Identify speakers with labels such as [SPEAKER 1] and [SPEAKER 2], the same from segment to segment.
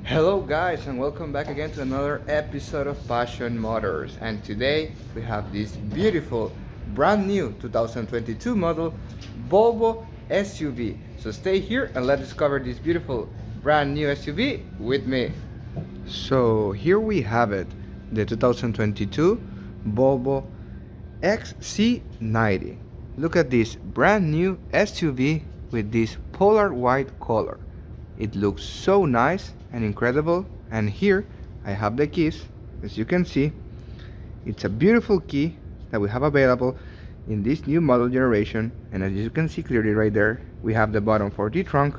[SPEAKER 1] Hello guys, and welcome back again to another episode of Passion Motors. And today we have this beautiful brand new 2022 model Volvo SUV. So stay here and let's discover this beautiful brand new SUV with me. So here we have it, the 2022 Volvo XC90. Look at this brand new SUV with this polar white color. It looks so nice and incredible, and here I have the keys. As you can see, it's a beautiful key that we have available in this new model generation, and as you can see clearly right there, we have the button for the trunk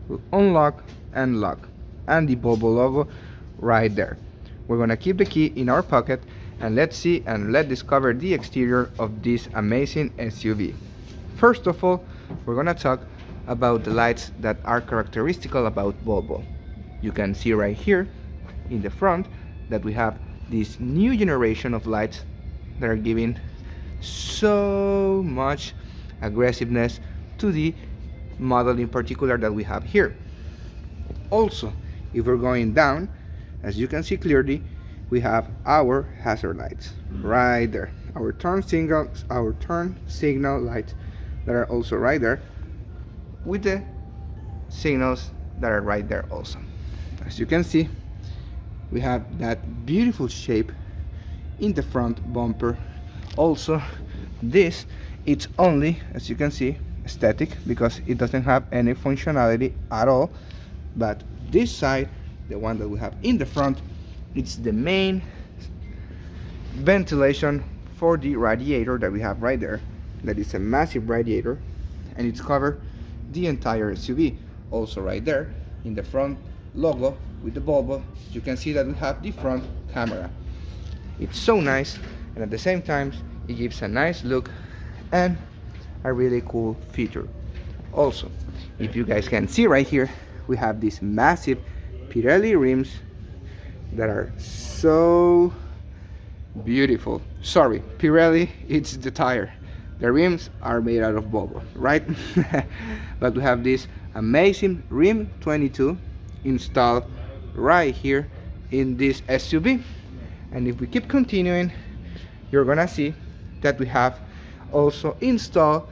[SPEAKER 1] to unlock and lock, and the Volvo logo right there. We're gonna keep the key in our pocket and let's see and let's discover the exterior of this amazing SUV. First of all, we're gonna talk about the lights that are characteristical about Volvo. You can see right here in the front that we have this new generation of lights that are giving so much aggressiveness to the model in particular that we have here. Also, if we're going down, as you can see clearly, we have our hazard lights right there, our turn signal lights that are also right there, with the signals that are right there also. As you can see, we have that beautiful shape in the front bumper. Also, this, it's only, as you can see, aesthetic because it doesn't have any functionality at all. But this side, the one that we have in the front, it's the main ventilation for the radiator that we have right there. That is a massive radiator, and it's covered the entire SUV. Also right there in the front logo with the Volvo, you can see that we have the front camera. It's so nice, and at the same time it gives a nice look and a really cool feature. Also, if you guys can see right here, we have these massive Pirelli rims that are so beautiful. Sorry, Pirelli, it's the tire. The rims are made out of Volvo, right? But we have this amazing rim 22 installed right here in this SUV. And if we keep continuing, you're gonna see that we have also installed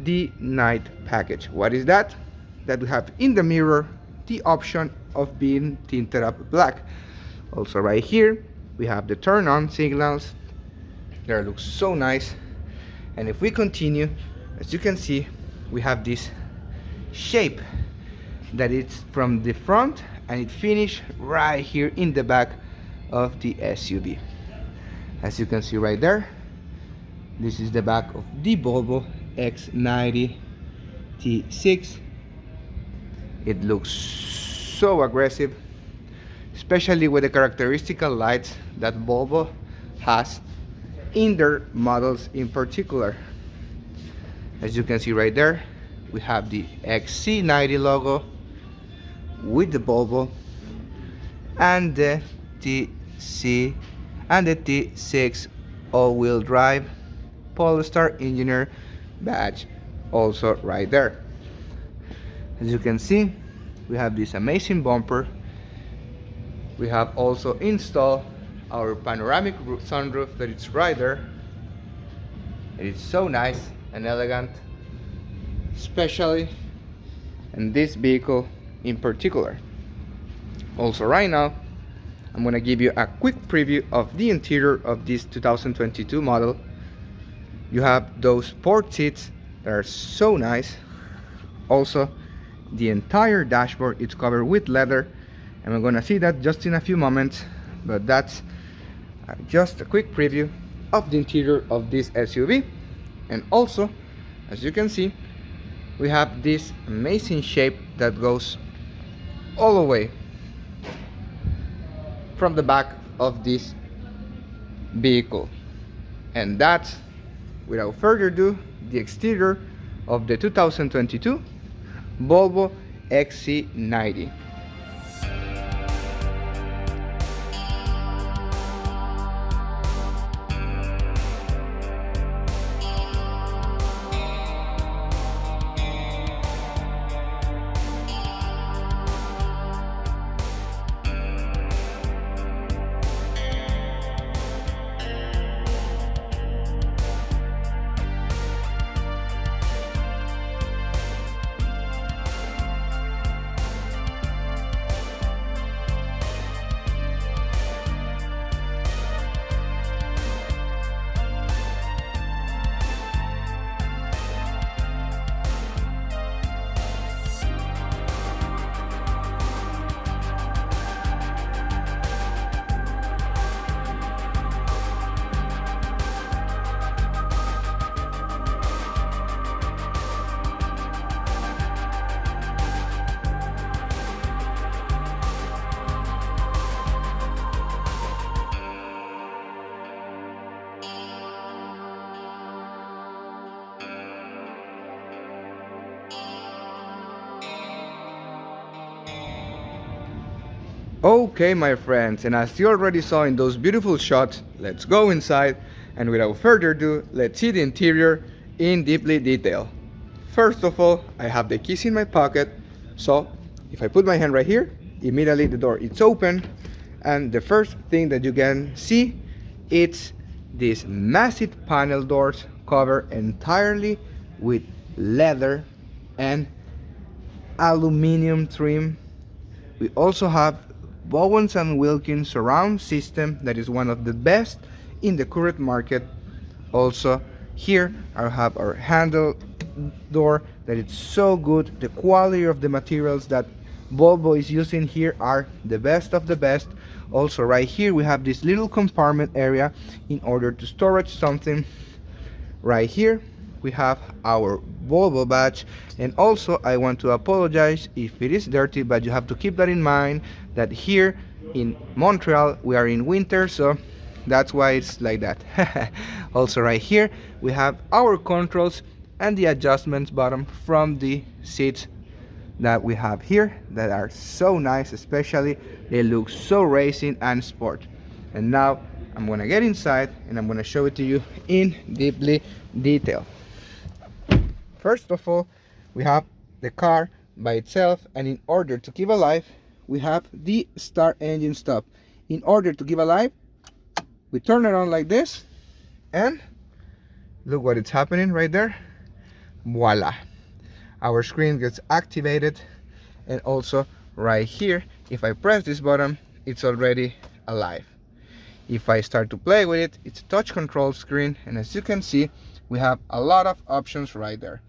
[SPEAKER 1] the night package. What is that? That we have in the mirror the option of being tinted up black. Also right here we have the turn on signals that looks so nice. And if we continue, as you can see, we have this shape that it's from the front and it finished right here in the back of the SUV. As you can see right there, this is the back of the Volvo X90 T6. It looks so aggressive, especially with the characteristical lights that Volvo has in their models in particular. As you can see right there, we have the XC90 logo with the Volvo and the TC and the T6 all-wheel drive Polestar engineer badge also right there. As you can see, we have this amazing bumper. We have also installed our panoramic sunroof that it's right there. It's so nice and elegant, especially in this vehicle in particular. Also right now, I'm gonna give you a quick preview of the interior of this 2022 model. You have those sport seats that are so nice. Also, the entire dashboard is covered with leather, and we're gonna see that just in a few moments, but that's just a quick preview of the interior of this SUV. And also, as you can see, we have this amazing shape that goes all the way from the back of this vehicle. And that's, without further ado, the exterior of the 2022 Volvo XC90. Okay, my friends, and as you already saw in those beautiful shots, let's go inside, and without further ado, let's see the interior in deeply detail. First of all, I have the keys in my pocket, so if I put my hand right here, immediately the door is open, and the first thing that you can see, it's these massive panel doors covered entirely with leather and aluminum trim. We also have Bowens and Wilkins surround system that is one of the best in the current market. Also here I have our handle door that is so good. The quality of the materials that Volvo is using here are the best of the best. Also right here we have this little compartment area in order to storage something. Right here we have our Volvo badge, and also I want to apologize if it is dirty, but you have to keep that in mind that here in Montreal we are in winter, so that's why it's like that. Also right here we have our controls and the adjustments button from the seats that we have here that are so nice, especially they look so racing and sport. And now I'm gonna get inside and I'm gonna show it to you in deeply detail. First of all, we have the car by itself, and in order to keep alive, we have the start engine stop. In order to give alive, we turn it on like this, and look what it's happening right there. Voila! Our screen gets activated, and also right here, if I press this button, it's already alive. If I start to play with it, it's a touch control screen, and as you can see, we have a lot of options right there.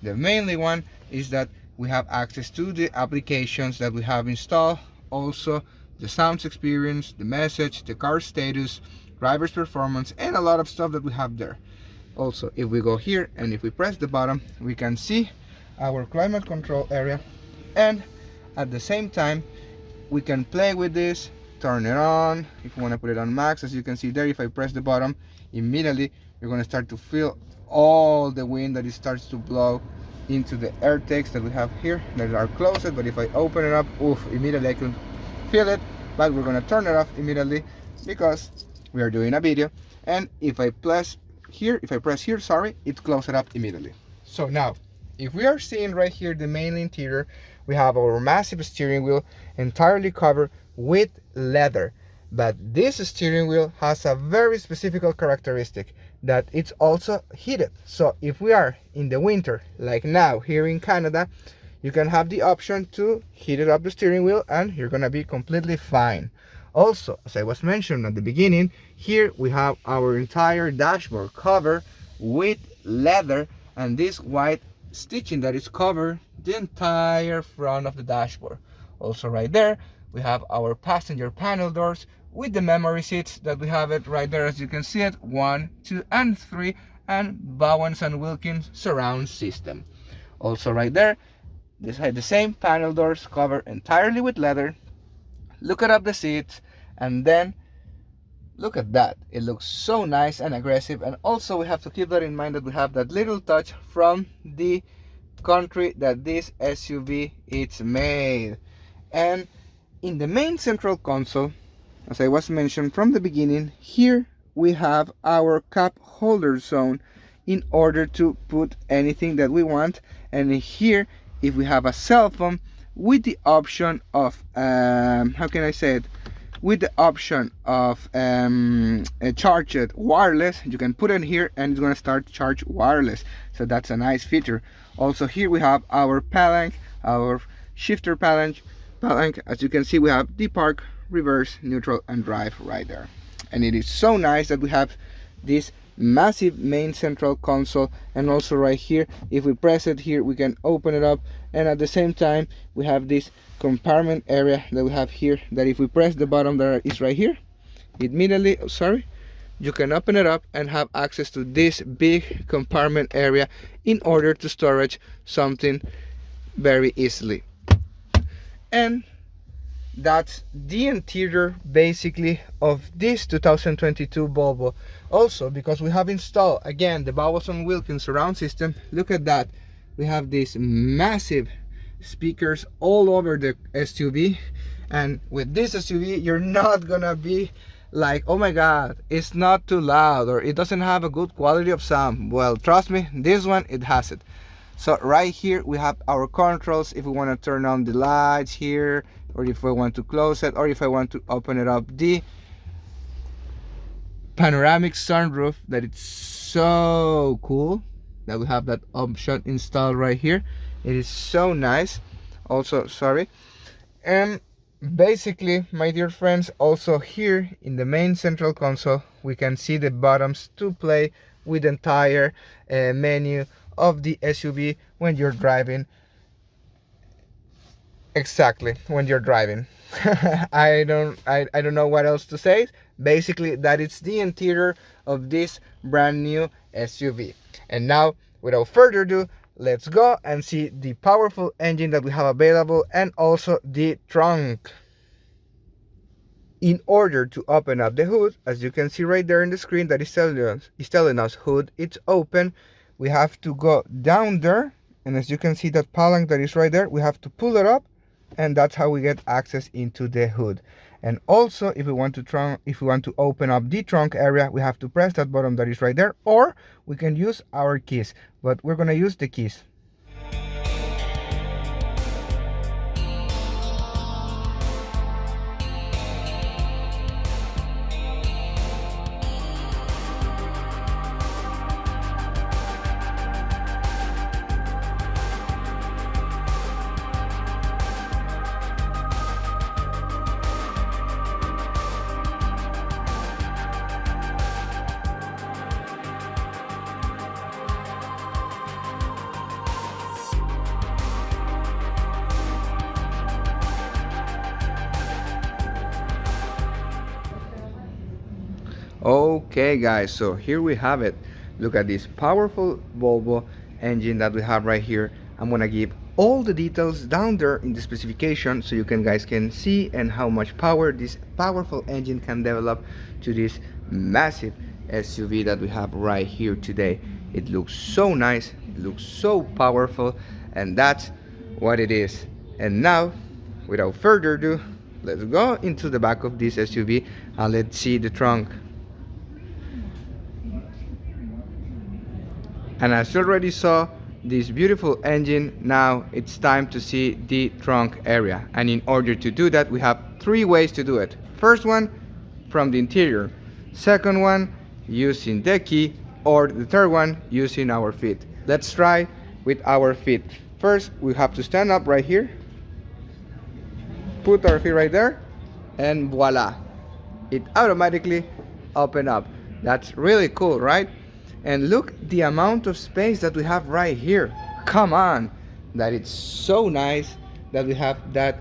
[SPEAKER 1] The mainly one is that we have access to the applications that we have installed, also the sounds experience, the message, the car status, driver's performance, and a lot of stuff that we have there. Also, if we go here and if we press the button, we can see our climate control area, and at the same time we can play with this, turn it on. If you want to put it on max, as you can see there, if I press the button, immediately you're going to start to feel all the wind that it starts to blow into the air tanks that we have here that are closed. But if I open it up, oof, immediately I can feel it. But we're going to turn it off immediately because we are doing a video. And if I press here, sorry, it closes it up immediately. So now, if we are seeing right here the main interior, we have our massive steering wheel entirely covered with leather. But this steering wheel has a very specific characteristic, that it's also heated. So if we are in the winter, like now here in Canada, you can have the option to heat it up the steering wheel and you're gonna be completely fine. Also, as I was mentioning at the beginning, here we have our entire dashboard covered with leather, and this white stitching that is covered the entire front of the dashboard. Also right there we have our passenger panel doors with the memory seats that we have it right there, as you can see it, 1, 2 and 3, and Bowens and Wilkins surround system. Also right there, this had the same panel doors covered entirely with leather. Look at the seats, and then look at that, it looks so nice and aggressive. And also we have to keep that in mind that we have that little touch from the country that this SUV is made. And in the main central console, as I was mentioned from the beginning, here we have our cup holder zone in order to put anything that we want. And here, if we have a cell phone with the option of how can I say it, with the option of charge it wireless, you can put it here and it's going to start charge wireless. So that's a nice feature. Also here we have our palanque, our shifter palanque. As you can see, we have the park, reverse, neutral and drive right there. And it is so nice that we have this massive main central console. And also right here, if we press it here, we can open it up, and at the same time we have this compartment area that we have here, that if we press the button that is right here, immediately, you can open it up and have access to this big compartment area in order to storage something very easily. And that's the interior basically of this 2022 Volvo. Also, because we have installed again the Bowens and Wilkins surround system, look at that, we have these massive speakers all over the SUV, And with this SUV, you're not gonna be like, oh my god, it's not too loud, or it doesn't have a good quality of sound. Well, trust me, this one, it has it. So right here we have our controls if we want to turn on the lights here, or if I want to close it, or if I want to open it up. The panoramic sunroof, that it's so cool that we have that option installed right here. It is so nice. Also, sorry. And basically, my dear friends, also here in the main central console we can see the buttons to play with the entire menu of the SUV when you're driving. Exactly, when you're driving. I don't know what else to say. Basically, that is the interior of this brand new SUV. And now, without further ado, let's go and see the powerful engine that we have available, and also the trunk. In order to open up the hood, as you can see right there in the screen that is telling us hood, it's open. We have to go down there, and as you can see that palanque that is right there, we have to pull it up, and that's how we get access into the hood. And also, if we want to open up the trunk area, we have to press that button that is right there, or we can use our keys, but we're gonna use the keys. Okay guys, so here we have it. Look at this powerful Volvo engine that we have right here. I'm gonna give all the details down there in the specification so you guys can see and how much power this powerful engine can develop to this massive SUV that we have right here today. It looks so nice, it looks so powerful, and that's what it is. And now, without further ado, let's go into the back of this SUV and let's see the trunk. And as you already saw this beautiful engine, now it's time to see the trunk area. And in order to do that, we have three ways to do it. First one, from the interior. Second one, using the key. Or the third one, using our feet. Let's try with our feet. First, we have to stand up right here. Put our feet right there. And voila. It automatically opens up. That's really cool, right? And look the amount of space that we have right here. Come on, that it's so nice that we have that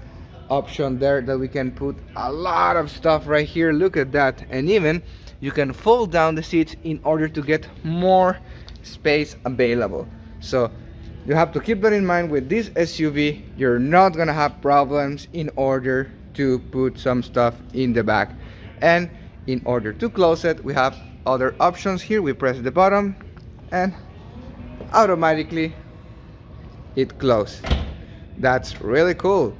[SPEAKER 1] option there, that we can put a lot of stuff right here. Look at that. And even you can fold down the seats in order to get more space available. So you have to keep that in mind with this SUV. You're not gonna have problems in order to put some stuff in the back. And in order to close it, we have other options here. We press the button and automatically it closes. That's really cool.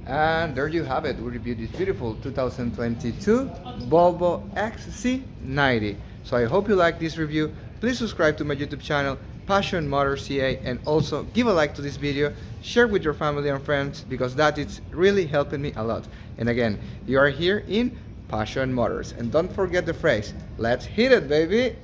[SPEAKER 1] And there you have it. We reviewed this beautiful 2022 Volvo XC90. So I hope you like this review. Please subscribe to my YouTube channel, Passion Motors CA, and also give a like to this video, share with your family and friends, because that is really helping me a lot. And again, you are here in Passion Motors. And don't forget the phrase, let's hit it, baby.